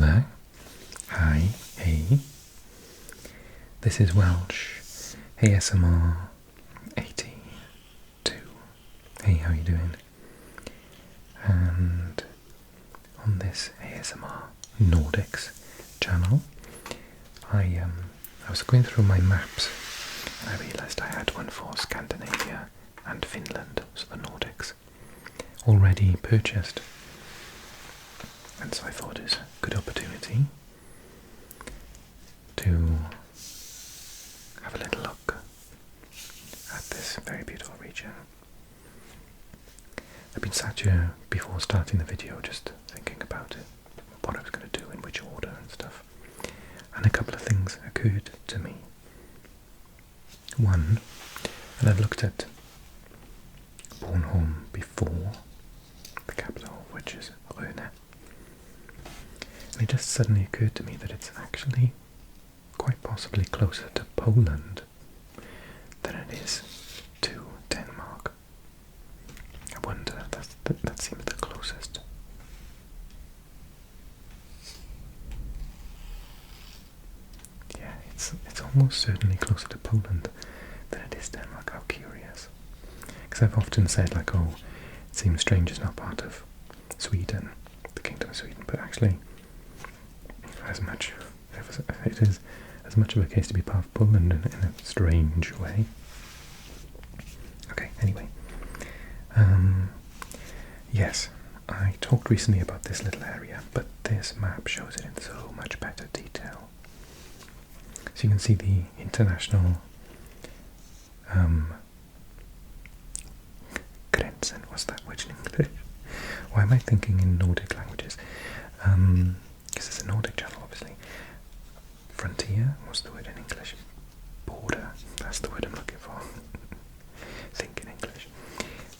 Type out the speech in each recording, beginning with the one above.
there. Hi, hey. This is Welsh ASMR 82. Hey, how you doing? And on this ASMR Nordics channel, I was going through my maps and I realised I had one for Scandinavia and Finland, so the Nordics, already purchased. And so I thought it was a good opportunity to have a little look at this very beautiful region. I've been sat here before starting the video just thinking about it, what I was going to do, in which order and stuff. And a couple of things occurred to me. One, and I've looked at Bornholm before, the capital, which is Rønne. And it just suddenly occurred to me that it's actually quite possibly closer to Poland than it is to Denmark. I wonder, that seems the closest. Yeah, it's almost certainly closer to Poland than it is Denmark. How curious. Because I've often said, like, oh, it seems strange it's not part of Sweden, the Kingdom of Sweden, but actually it is as much of a case to be part of Poland in a strange way. Okay, anyway. Yes, I talked recently about this little area, but this map shows it in so much better detail. So you can see the international grensen, what's that word in English? Why am I thinking in Nordic languages? Because it's a Nordic channel, obviously. Frontier, what's the word in English? Border, that's the word I'm looking for. Think in English.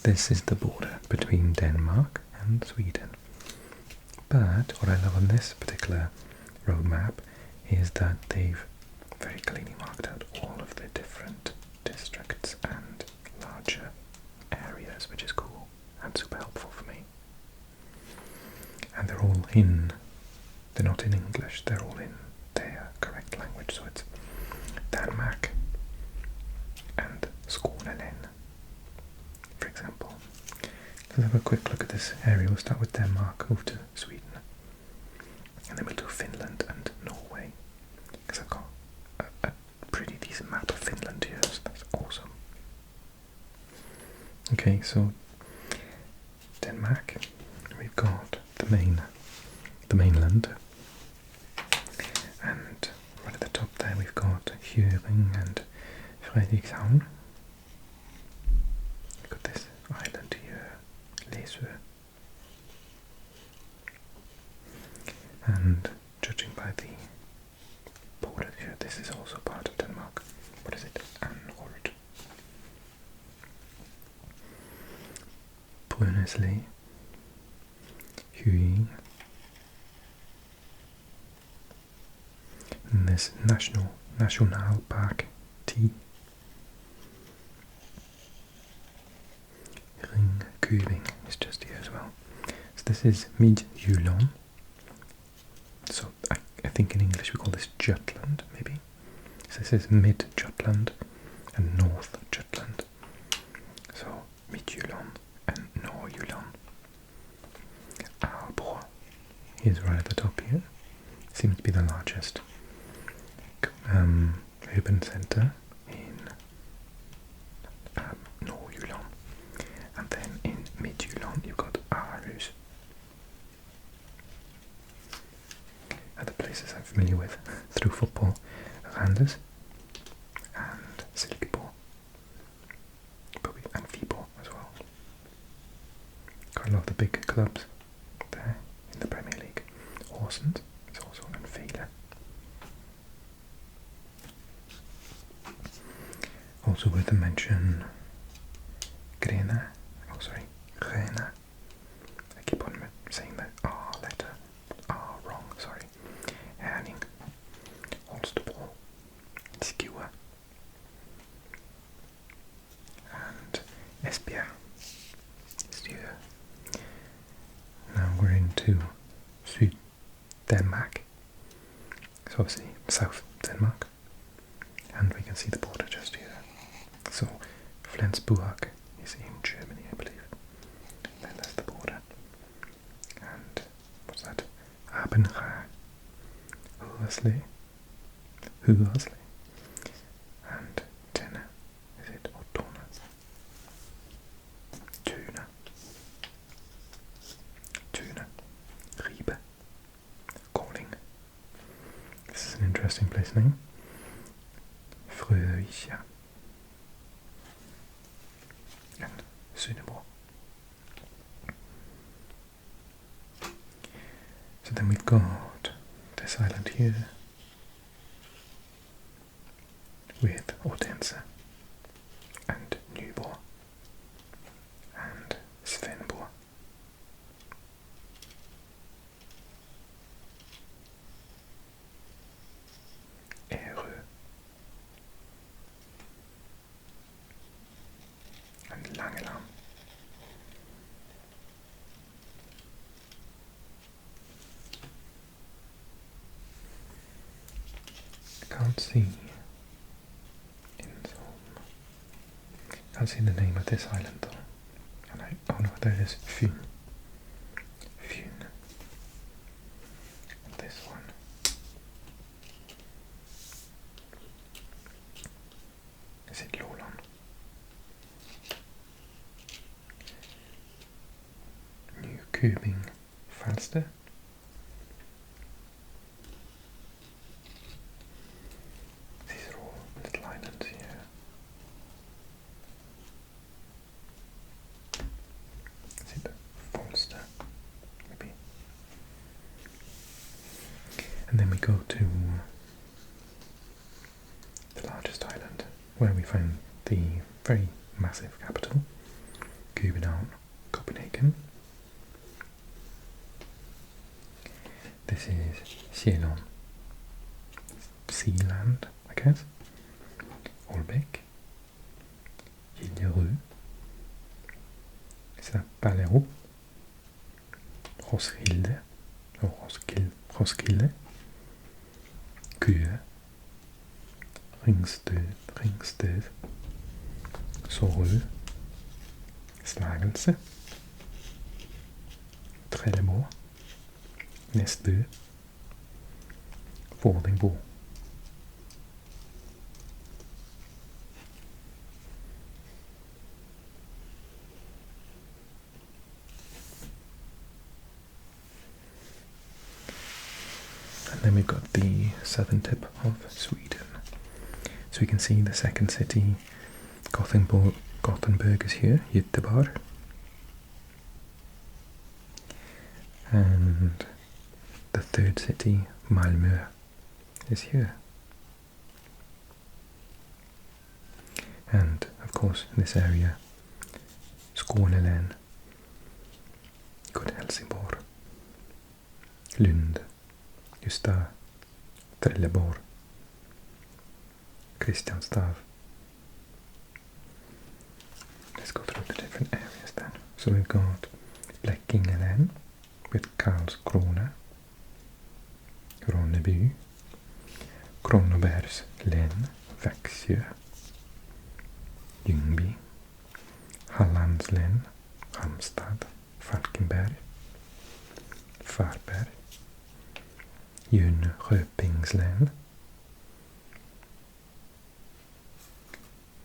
This is the border between Denmark and Sweden. But what I love on this particular road map is that they've very clearly marked out all of the different districts and larger areas, which is cool and super helpful for me. And they're all they're not in English, they're all in their correct language, so it's Danmark and Skånelän, for example. Let's have a quick look at this area. We'll start with Denmark, move to Sweden, and then we'll do Finland and Norway, because I've got a pretty decent map of Finland here, so that's awesome. Okay, so Denmark, we've got the mainland, and right at the top there we've got Hjørring and Frederikshavn. We've got this island here, Læsø. And judging by the border here, this is also part of Denmark. What is it? Anholt. Brønderslev. Hying. And this National Park T. Ringkøbing is just here as well. So this is Midtjylland. So I think in English we call this Jutland, maybe. So this is Mid-Jutland and North Jutland. So Midtjylland and Nordjylland. Aalborg is right at the top here. Seems to be the largest urban centre in Nordjylland. And then in Midtjylland you've got Aarhus. Other places I'm familiar with through football, Randers and Silkeborg, and Viborg as well. Quite a lot of the big clubs there in the Premier League. Horsens is also in Vejle. Also worth a mention, Grena. I keep on saying that R letter. R wrong, sorry. Herning, Holstebro, Skua, and Esbjerg is here. Now we're into Syd Denmark. So obviously South Denmark. And we can see the border just here. So Flensburg is in Germany, I believe. Then there's the border. And what's that? Abenra. Hursley. And Tenne. Is it? Or Tone? Tuna. Ribe. Calling. This is an interesting place name. Fröja. And Sunneborg. So then we've got this island here with Odense and Nyborg and Svendborg. Ärö and Langeland. Can't see the name of this island though. And oh no, there it is. Fyn. And this one. Is it Lolland? New Kubing Falster. These are all little islands here. Maybe. And then we go to the largest island where we find the very massive capital, København, Copenhagen. This is Sjælland, Sealand, I guess. Aalbæk, Hillerød. Is that Ballerup? Roskilde, Køge, Ringsted, Sorø, Slagelse, Trelleborg, Næstved, Vordingborg. And then we've got the southern tip of Sweden. So we can see the second city, Gothenburg is here, Göteborg. And the third city, Malmö, is here. And of course in this area, Skånelän, got Helsingborg, Lund, Ystad, Trelleborg, Kristianstad. Let's go through the different areas then. So we've got Blekinge with Karlskrona, Ronneby, Kronobergs län, Växjö, Ljungby, Hallands län, Halmstad, Falkenberg, Varberg, Jönköpings län,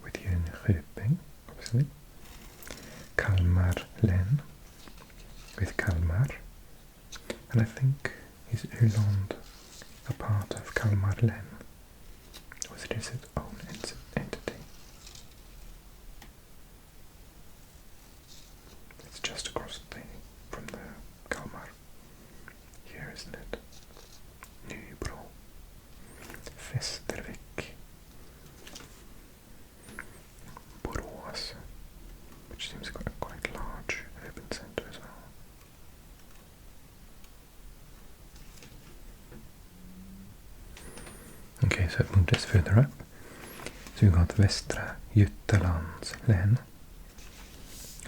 with Jönköping, obviously, Kalmar län, with Kalmar, and I think is Öland a part of Kalmar län, or is it its own entity? It's just across from the Kalmar here, isn't it? Nybro, Västervik, Borås, which seems quite large urban centre as well. Okay, so I've moved this further up. So we've got Västra Götalands län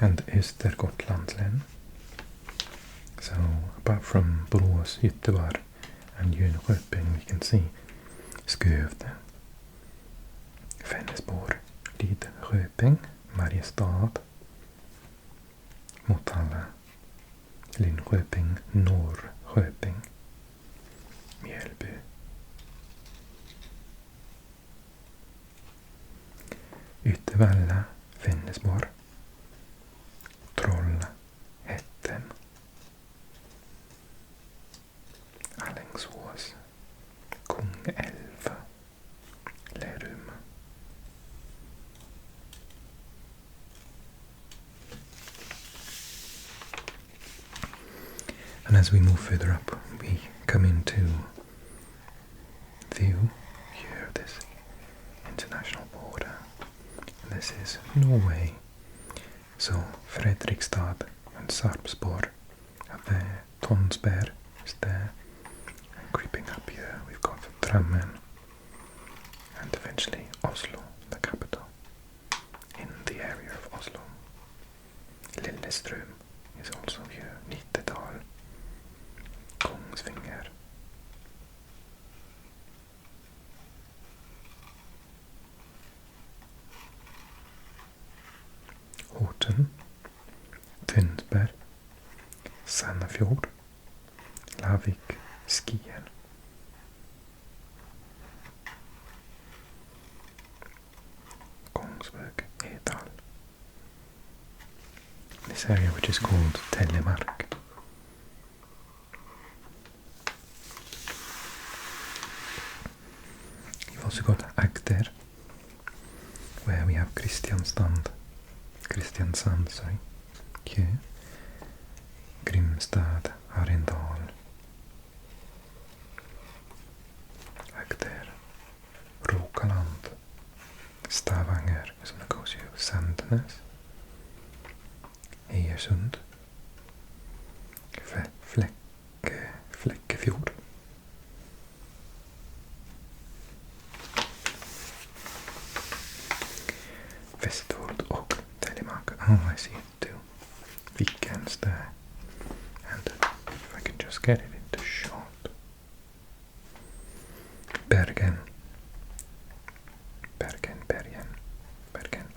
and Östergötlands län. So apart from Borås, Göteborg and Jönköping we can see Skövde, Vänersborg, Lidköping, Mariestad, Motala, Linköping, Norrköping, Mjölby, Yttervalla, Vänersborg, Trollhättan, Alingsås, Kungälv, Lerum. And as we move further up, we come into view here of this international border. And this is Norway. So Fredrikstad and Sarpsborg are there, Tonsberg is there, and creeping up here we've got Drammen, and eventually Oslo, the capital, in the area of Oslo. Lillestrøm is also here, Nittedal, Kongsvinger. Horten, Tønsberg, Sandefjord, Lavik, Skien. Kongsberg, Edal. This area which is called Telemark. You've also got Agder, where we have Kristiansand, sorry, here, Grimstad, Arendal, Agder, Rogaland, Stavanger is on the coast here, Sandnes, Egersund, Flekkefjord, Vestfold och Telemark. Oh, I see it too. Weekends there. And if I can just get it into shot. Bergen,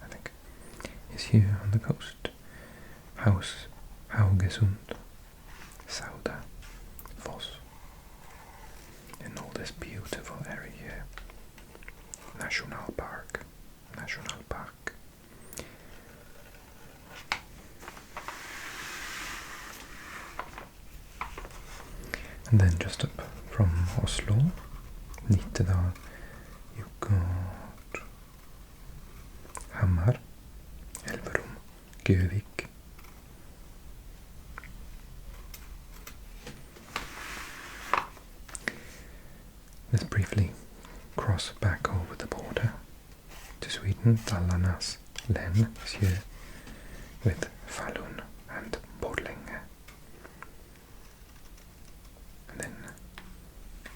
I think, is here on the coast. Haugesund, Sauda, Voss, and all this beautiful area here. National Park. And then just up from Oslo, Nittedal, you got Hamar, Elverum, Gjøvik. Let's briefly cross back over the border to Sweden. Dalarnas län is here with Falun and Borlänge. And then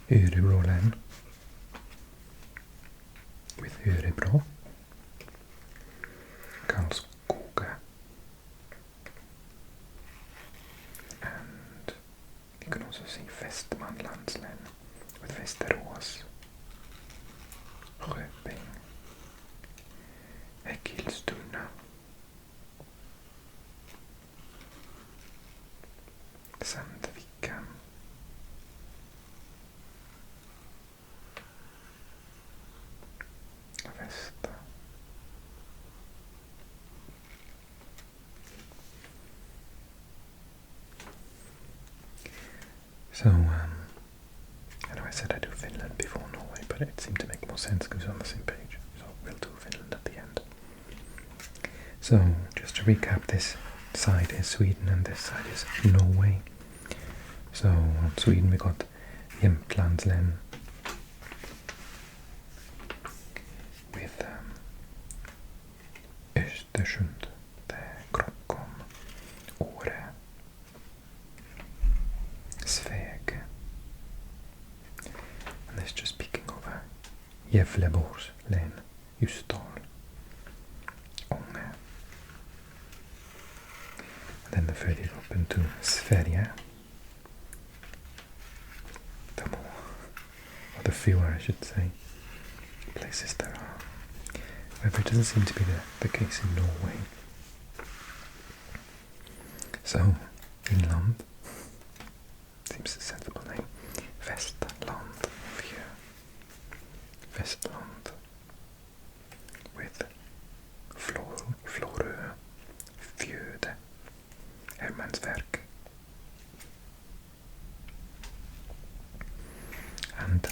Örebro län with Örebro, Karlskoga, and you can also see Västmanlands län with Västerås, Köping, Eskilstuna, Sandviken, Avesta. So, I know I said I'd do Finland before Norway, but it seemed to make more sense because we're on the same page. So we'll do Finland at the end. So, just to recap, this side is Sweden and this side is Norway. So, on Sweden we got Jämtlands län with Östersund, there, Krokom, Åre, Sveg, and this just peeking over Gävleborgs län, Ljusdal, Ånge, and then the further up into Sverige, the more the fewer, I should say, places there are. However, it doesn't seem to be the case in Norway. So, Finland seems a sensible name. Vestland fjö. Vestland with Florö, Fjöde, Hermansverk, and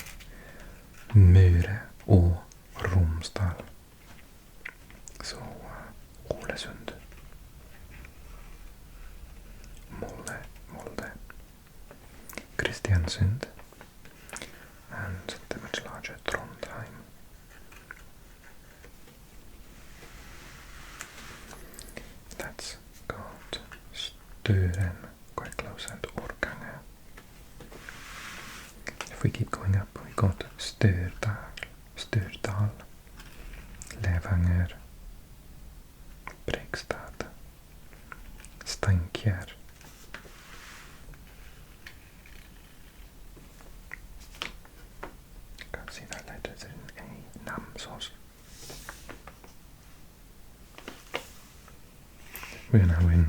Myre och Romsdal. Så Ålesund, Molde, Kristiansund, and the much larger Trondheim. That's got Stören quite close, and Orkange. If we keep going up, we got Størdal, Levanger, Brekstad, Steinkjer, can't see that letter, it's in A, Namsos. We're now in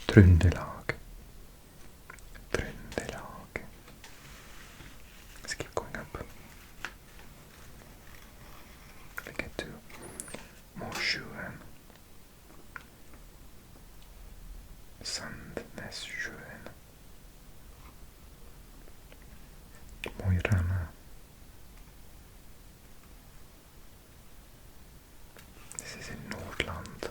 Trøndelag. Let's keep going up. We get to Mosjøen, Sandnessjøen, Mo i Rana. This is in Nordland.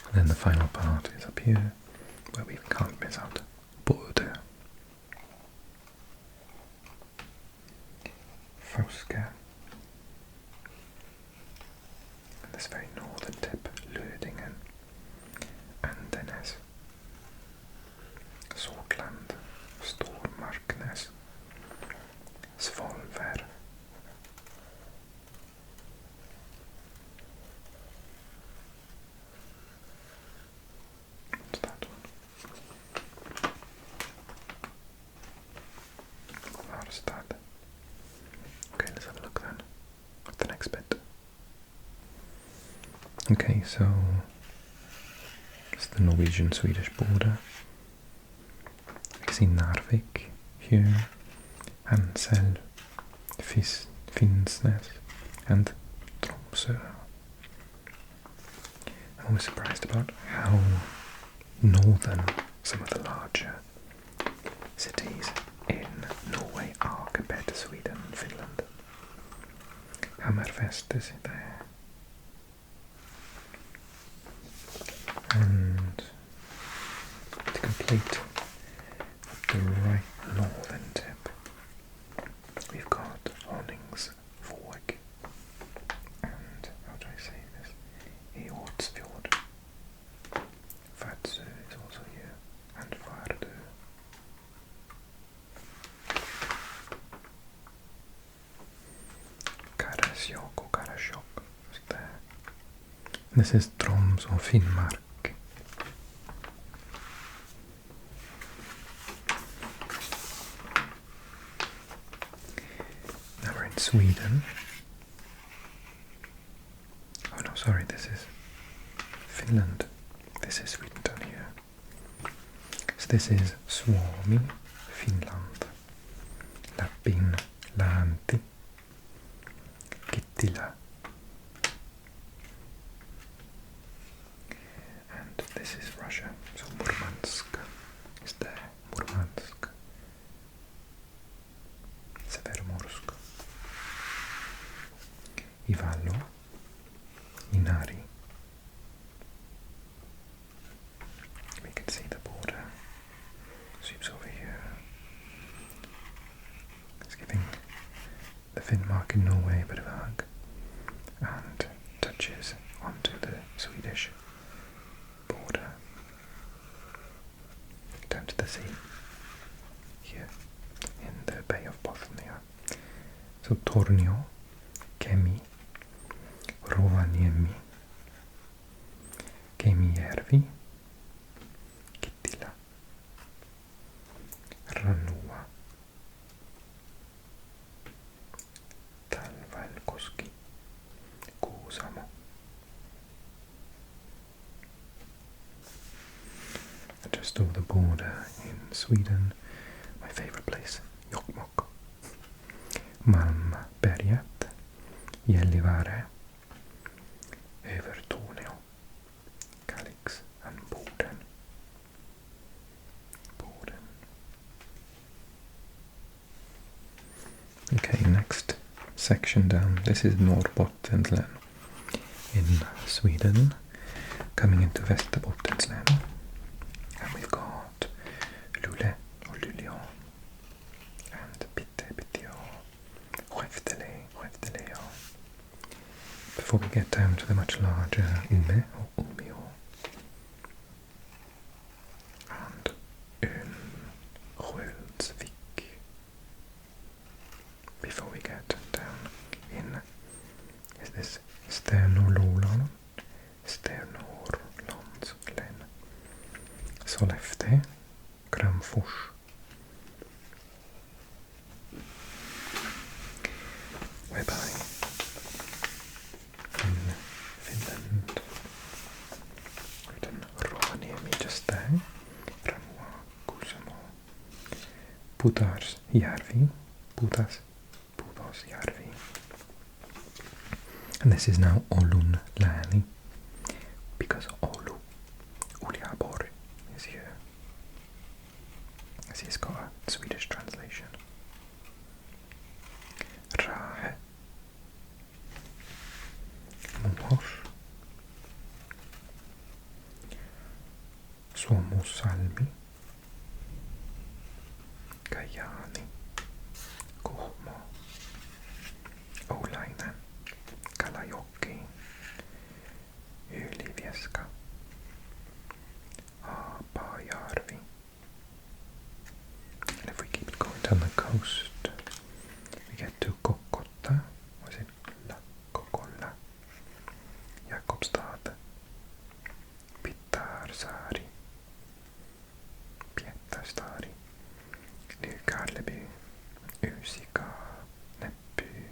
And then the final part is up here, where we can't miss out Bodø, Fauske, and this very northern tip, Lødingen, Andenes, Sortland, Stormarknes, Svolvær, what's that one? Harstad. Okay, let's have a look then at the next bit. Okay, so it's the Norwegian-Swedish border. I see Narvik here, Hansel, Finnsnes, and Tromsø. I'm always surprised about how northern some of the larger cities in Norway are compared to Sweden and Finland. Hammerfest is there. And to complete the right northern tip, we've got Honningsvåg, and how do I say this? Eortsfjord. Vadsø is also here, and Vardø. Karasjok is there. And this is Troms or Finnmark. Now we're in Sweden. Oh no, sorry, this is Finland. This is Sweden down here. So this is Suomi, Finland, Lapin, Laanti, Kittilä, and this is Russia. So Murmansk is there. Murmansk, Severomorsk, Ivalo, Inari. We can see the border sweeps over here. It's giving the Finnmark in Norway a bit of a hug, and touches onto the Swedish border down to the sea here in the Bay of Bothnia. So Tornio, Kemi, Rovaniemi, Kemijärvi, Kittilä, Ranua, Talvainkoski, Kuusamo. Just over the border in Sweden, my favorite place, Jokkmokk, Malmberget, Gällivare, Övertorneå, Kalix and Boden. Okay, next section down. This is Norrbottens in Sweden, coming into Västerbottens län. And we've got Luleå or Luleå and Piteå, Skellefteå. Before we get down to the much larger Umeå or Umeå and Örnsköldsvik. Before we get down in, is this Sternorrlands län, Sollefteå, Kramfors, whereby in Finland, written Rovaniemi just there, Ranua, Kuusamo, Putasjärvi, and this is now Oulun lääni, because Oulu, Uleåborg, is here. As he's got a Swedish translation. Rahe, Muhos, Suomussalmi, Kajaani, Kuhmo, Oulainen, Kalajoki, Ylivieska, Haapajärvi. And if we keep going down the coast, we get to Kokotta, was it Kokolla, Jakobstad, Pietarsaari, Nykarleby, Uusika, Näppy,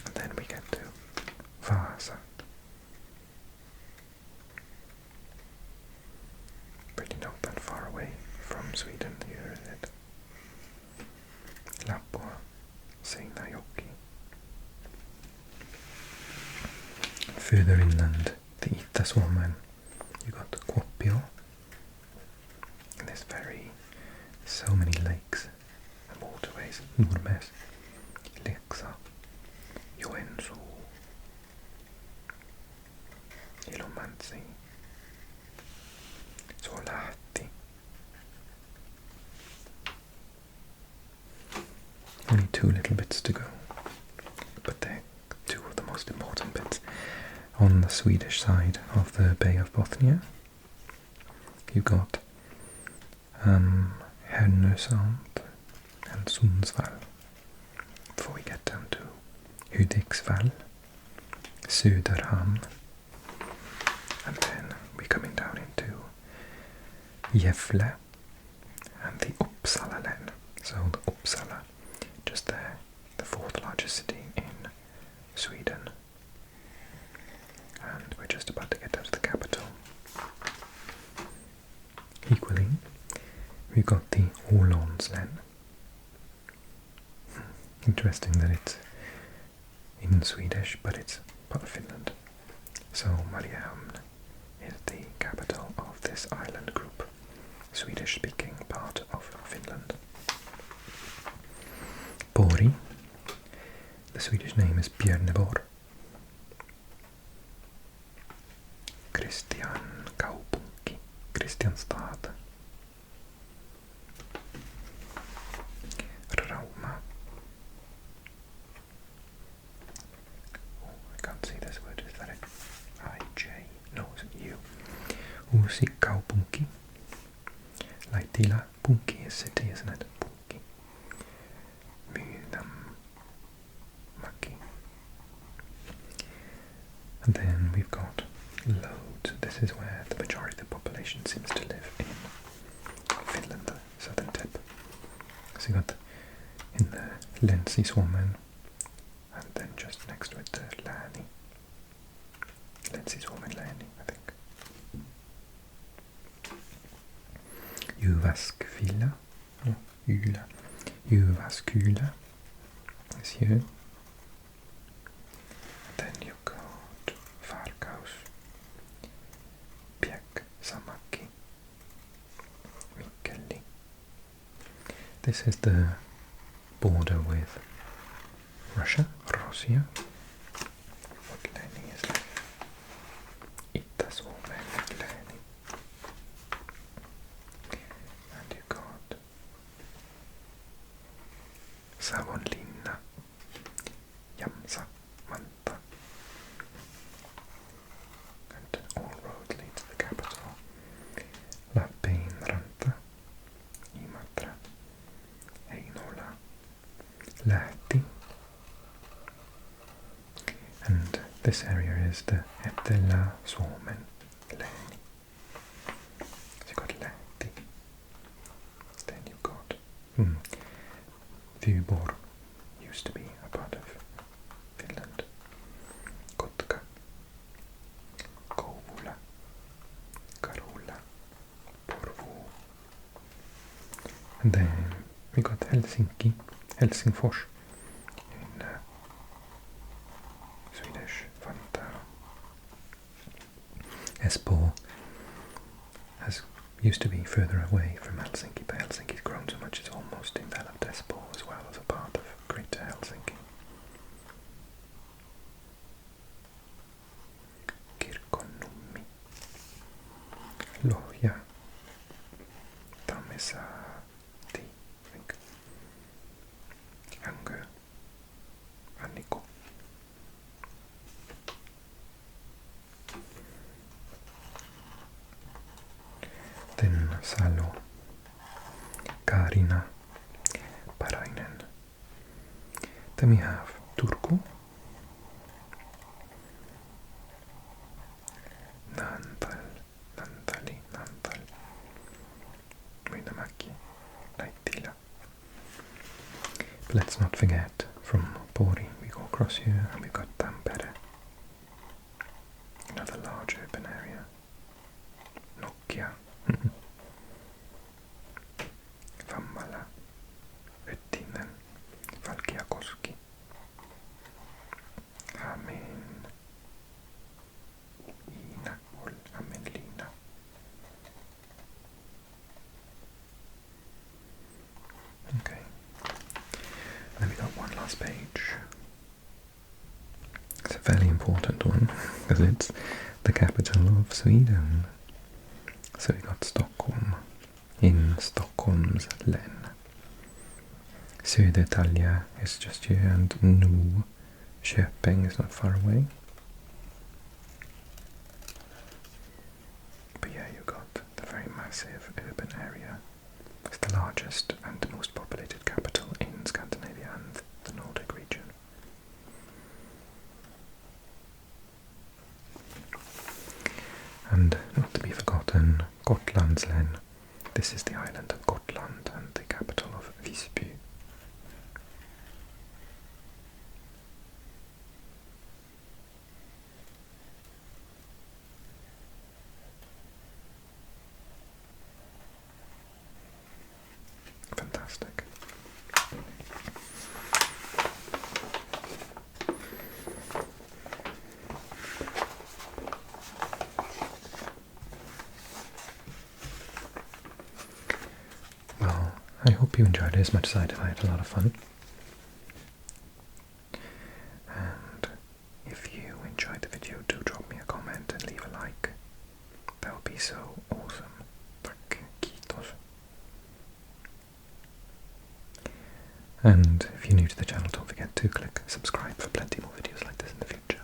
and then we get to Vasa. Pretty not that far away from Sweden here, is it? Lappua, Seinäjoki. Further inland, the Itä-Suomen, you got Kuopio, and there's so many lakes and waterways. Nurmes, Leksa, Joensuu, Ilomantsi, Suolahti. Only two little bits to go, but they're two of the most important bits. On the Swedish side of the Bay of Bothnia, you've got Härnösand and Sundsvall, before we get down to Hudiksvall, Söderhamn, and then we're coming down into Gävle and the Uppsala län. So the Uppsala, just there, the fourth largest city in Sweden. And we're just about to get down to the capital. Equally, we've got the Ålands län. Interesting that it's in Swedish, but it's part of Finland. So Mariehamn is the capital of this island group, Swedish-speaking part of Finland. Pori, the Swedish name is Björneborg. Kristianstad, Rauma. Oh, I can't see this word. Is that it? I-J? No, it's a U. Uusikaupunki. Laitila. Punki is city, isn't it? Punki. Myyrmäki. we've got loads. This is where the majority of the population seems to live in Finland, the southern tip. So you got in the Länsi-Suomen, and then just next to it the Lääni. Länsi-Suomen Lääni, I think. Jyväskylä, Jyväskylä is here. Then you got Varkaus, Pieksämäki, Mikkeli. This is the border with Russia. What Lääni is that? Itä-Suomen Lääni. And you got Savonlinna, Jämsä, Manta. And all roads lead to the capital. Lappeenranta, Imatra, Heinola, Lahti. And this area is the Etelä-Suomen Lääni. So you got Lahti. Then you got Vyborg, used to be a part of Finland. Kotka, Kouvola, Karula, Porvoo. And then we got Helsinki, Helsingfors in Swedish Vantaa. Espoo used to be further away from Helsinki, but Helsinki's grown so much it's almost enveloped Espoo as well as a part of Greater Helsinki. Kirkkonummi, Lohja, Tammisaari, I think. Angö, Anniko. Then Salo, Kaarina, Parainen. Then we have Turku, Naantali, Myynämäki, Naittila. But let's not forget, from Pori we go across here and we've got Tampere, another large urban area. Nokia, Vammala, Ryttinen, Valkeakoski, Hämeenlinna. Okay. And then we got one last page. It's a fairly important one because it's the capital of Sweden. So we got Stockholm in Stockholms län. Södertälje is just here and Norrköping is not far away. But yeah, you got the very massive urban area. It's the largest and most populated capital in Scandinavia and the Nordic region. And not to be forgotten, Gotlandslän. This is the island of Gotland and the capital of Visby. Fantastic. Well, I hope you enjoyed it as much as I did. I had a lot of fun. And if you enjoyed the video, do drop me a comment and leave a like. That would be so awesome. Takk, kiitos. And if you're new to the channel, don't forget to click subscribe for plenty more videos like this in the future,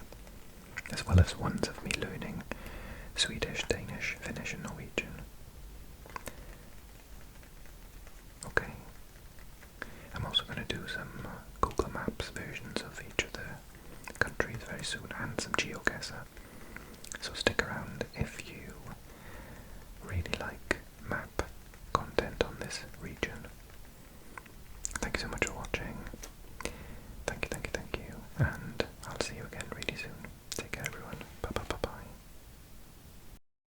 as well as ones of me learning Swedish, Danish, Finnish and Norwegian. Okay, I'm also going to do some Google Maps versions of each of the countries very soon, and some geoguessr. So stick around if you really like map content on this region. Thank you so much for watching. Thank you, thank you, thank you. And